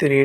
3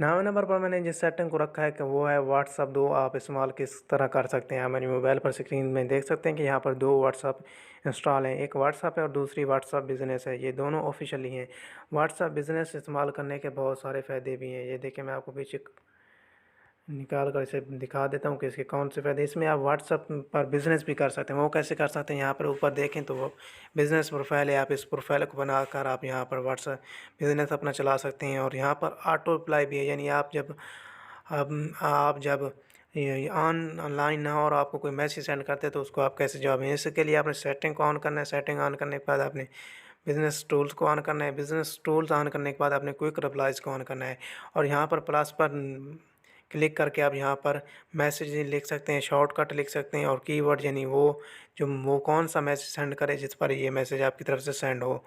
9वें number पर मैंने जिस सेटिंग को रखा है कि वो है व्हाट्सअप 2 आप इस्तेमाल किस तरह कर सकते हैं। आप मेरे मोबाइल पर स्क्रीन में देख सकते हैं कि यहाँ पर 2 व्हाट्सअप इंस्टॉल हैं, एक व्हाट्सअप है और दूसरी व्हाट्सअप बिज़नेस है। ये दोनों ऑफिशियली हैं। व्हाट्सअप बिज़नेस इस्तेमाल करने के बहुत सारे फ़ायदे भी हैं। ये देखिए मैं आपको पीछे निकाल कर इसे दिखा देता हूँ कि इसके कौन से फ़ायदे। इसमें आप व्हाट्सअप पर बिज़नेस भी कर सकते हैं। वो कैसे कर सकते हैं, यहाँ पर ऊपर देखें तो वो बिज़नेस प्रोफाइल है। आप इस प्रोफाइल को बनाकर आप यहाँ पर व्हाट्सअप बिज़नेस अपना चला सकते हैं। और यहाँ पर ऑटो रिप्लाई भी है, यानी आप जब ये ऑनलाइन ना हो और आपको कोई मैसेज सेंड करते हैं तो उसको आप कैसे जवाब दें। इसके लिए आपने सेटिंग को ऑन करना है। सेटिंग ऑन करने के बाद आपने बिज़नेस टूल्स को ऑन करना है। बिज़नेस टूल्स ऑन करने के बाद आपने क्विक रिप्लाइज़ को ऑन करना है। और यहाँ पर प्लस पर क्लिक करके आप यहाँ पर मैसेज लिख सकते हैं, शॉर्टकट लिख सकते हैं और कीवर्ड, यानी वो कौन सा मैसेज सेंड करे जिस पर ये मैसेज आपकी तरफ से सेंड हो।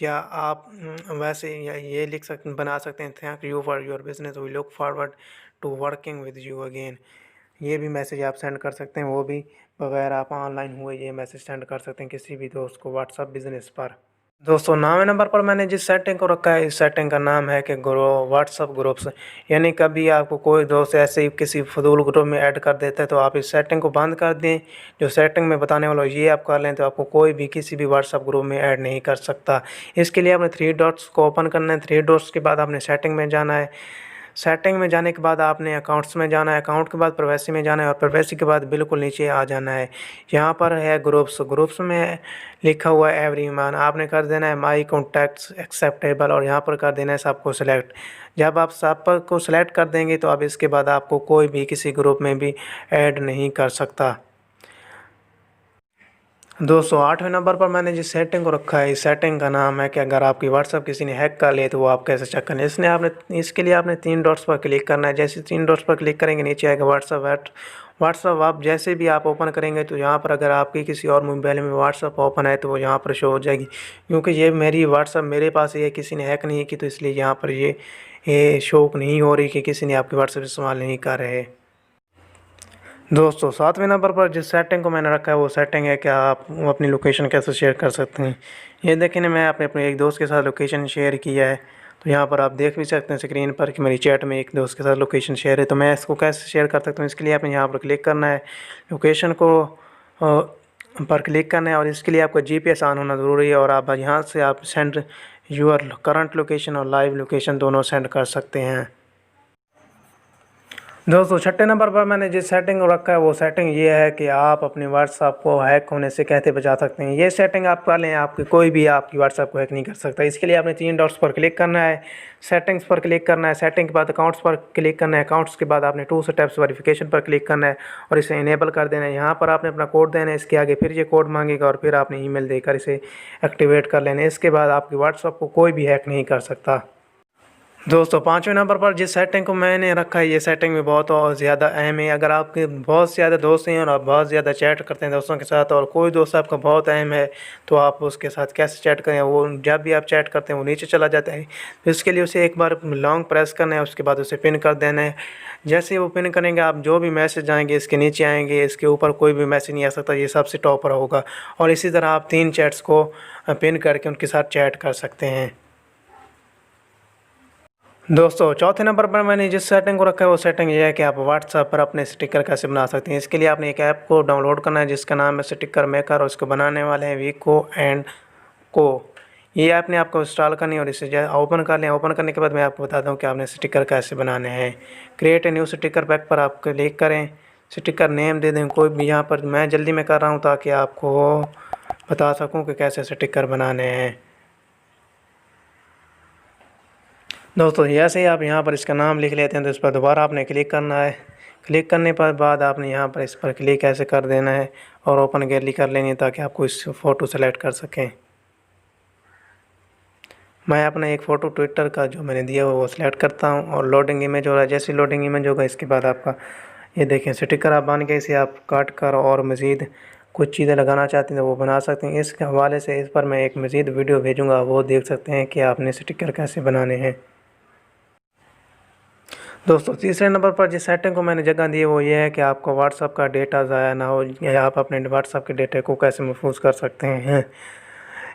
या आप वैसे या ये बना सकते हैं, thank you for your business, we look forward to working with you again. ये भी मैसेज आप सेंड कर सकते हैं, वो भी बगैर आप ऑनलाइन हुए ये मैसेज सेंड कर सकते हैं किसी भी दोस्त को व्हाट्सअप बिज़नेस पर। दोस्तों 9वें नंबर पर मैंने जिस सेटिंग को रखा है, इस सेटिंग का नाम है कि व्हाट्सअप ग्रुप्स। यानी कभी आपको कोई दोस्त ऐसे ही किसी फजूल ग्रुप में ऐड कर देता है तो आप इस सेटिंग को बंद कर दें। जो सेटिंग में बताने वाला ये आप कर लें तो आपको कोई भी किसी भी व्हाट्सअप ग्रुप में ऐड नहीं कर सकता। इसके लिए आपने 3 डॉट्स को ओपन करना है। 3 डॉट्स के बाद आपने सेटिंग में जाना है। सेटिंग में जाने के बाद आपने अकाउंट्स में जाना है। अकाउंट के बाद प्राइवेसी में जाना है और प्राइवेसी के बाद बिल्कुल नीचे आ जाना है। यहाँ पर है ग्रुप्स। ग्रुप्स में लिखा हुआ है एवरीवन, आपने कर देना है माई कॉन्टैक्ट्स एक्सेप्टेबल और यहाँ पर कर देना है सबको सिलेक्ट। जब आप सब पर को सिलेक्ट कर देंगे तो अब इसके बाद आपको कोई भी किसी ग्रुप में भी ऐड नहीं कर सकता। दोस्तों 8वें नंबर पर मैंने जिस सेटिंग को रखा है, इस सेटिंग का नाम है कि अगर आपकी व्हाट्सअप किसी ने हैक कर लिया तो वो आप कैसे चेक करें। इसके लिए आपने 3 डॉट्स पर क्लिक करना है। जैसे 3 डॉट्स पर क्लिक करेंगे नीचे आएगा व्हाट्सअप आप जैसे भी आप ओपन करेंगे तो यहाँ पर अगर आपकी किसी और मोबाइल में व्हाट्सअप ओपन है तो वो यहाँ पर शो हो जाएगी। क्योंकि ये मेरी व्हाट्सअप मेरे पास ये किसी ने हैक नहीं की तो इसलिए यहाँ पर ये शो नहीं हो रही कि किसी ने आपकी व्हाट्सअप इस्तेमाल नहीं कर रहे। दोस्तों 7वें नंबर पर जिस सेटिंग को मैंने रखा है वो सेटिंग है कि आप अपनी लोकेशन कैसे शेयर कर सकते हैं। ये देखें मैं आपने अपने एक दोस्त के साथ लोकेशन शेयर किया है तो यहाँ पर आप देख भी सकते हैं स्क्रीन पर कि मेरी चैट में एक दोस्त के साथ लोकेशन शेयर है। तो मैं इसको कैसे शेयर कर सकता हूँ, इसके लिए आपने यहाँ पर क्लिक करना है, लोकेशन को पर क्लिक करना है और इसके लिए आपका GPS ऑन होना ज़रूरी है। और आप यहाँ से आप सेंड यूर करंट लोकेशन और लाइव लोकेशन दोनों सेंड कर सकते हैं। दोस्तों 6ठे नंबर पर मैंने जिस सेटिंग को रखा है वो सेटिंग ये है कि आप अपने व्हाट्सअप को हैक होने से कैसे बचा सकते हैं। ये सेटिंग आप कर लें, आपकी कोई भी आपकी व्हाट्सअप को हैक नहीं कर सकता। इसके लिए आपने 3 डॉट्स पर क्लिक करना है, सेटिंग्स पर क्लिक करना है, सेटिंग के बाद अकाउंट्स पर क्लिक करना है, अकाउंट्स के बाद आपने 2 स्टेप्स वेरिफिकेशन पर क्लिक करना है और इसे इनेबल कर देना है। यहाँ पर आपने अपना कोड देना है, इसके आगे फिर ये कोड मांगेगा और फिर आपने ईमेल देकर इसे एक्टिवेट कर लेना है। इसके बाद आपकी व्हाट्सअप को कोई भी हैक नहीं कर सकता। दोस्तों 5वें नंबर पर जिस सेटिंग को मैंने रखा है ये सेटिंग भी बहुत और ज़्यादा अहम है। अगर आपके बहुत ज़्यादा दोस्त हैं और आप बहुत ज़्यादा चैट करते हैं दोस्तों के साथ और कोई दोस्त आपका बहुत अहम है तो आप उसके साथ कैसे चैट करें। वो जब भी आप चैट करते हैं वो नीचे चला जाता है, तो इसके लिए उसे एक बार लॉन्ग प्रेस करना है, उसके बाद उसे पिन कर देना है। जैसे वो पिन करेंगे आप जो भी मैसेज आएंगे इसके नीचे आएंगे, इसके ऊपर कोई भी मैसेज नहीं आ सकता, ये सबसे टॉप पर होगा। और इसी तरह आप 3 चैट्स को पिन करके उनके साथ चैट कर सकते हैं। दोस्तों 4थे नंबर पर मैंने जिस सेटिंग को रखा है वो सेटिंग ये है कि आप व्हाट्सएप पर अपने स्टिकर कैसे बना सकते हैं। इसके लिए आपने एक ऐप को डाउनलोड करना है जिसका नाम है स्टिकर मेकर और इसको बनाने वाले हैं वीको एंड को। ये ऐप ने आपको इंस्टॉल करनी है और इसे ओपन कर लें। ओपन करने के बाद मैं आपको बताता हूँ कि आपने स्टिकर कैसे बनाने हैं। Create a new sticker pack पर आप क्लिक करें, स्टिकर नेम दे दें कोई भी। यहाँ पर मैं जल्दी में कर रहा हूँ ताकि आपको बता सकूँ कि कैसे स्टिकर बनाने हैं। दोस्तों जैसे ही आप यहाँ पर इसका नाम लिख लेते हैं तो इस पर दोबारा आपने क्लिक करना है। क्लिक करने पर बाद आपने यहाँ पर इस पर क्लिक ऐसे कर देना है और ओपन गैलरी कर लेनी है ताकि आपको इस फ़ोटो सेलेक्ट कर सकें। मैं अपना एक फ़ोटो ट्विटर का जो मैंने दिया हुआ वो सिलेक्ट करता हूँ और लोडिंग इमेज हो रहा है। जैसे लोडिंग इमेज होगा इसके बाद आपका ये देखें स्टिकर आप बन के इसे आप काट कर और मज़ीद कुछ चीज़ें लगाना चाहते हैं तो वो बना सकते हैं। इस हवाले से इस पर मैं एक मज़ीद वीडियो भेजूँगा, वो देख सकते हैं कि आपने स्टिकर कैसे बनाने हैं। दोस्तों 3रे नंबर पर जिस सेटिंग को मैंने जगह दी है वो ये है कि आपको व्हाट्सअप का डेटा ज़ाया ना हो या आप अपने व्हाट्सअप के डेटा को कैसे महफूज कर सकते हैं।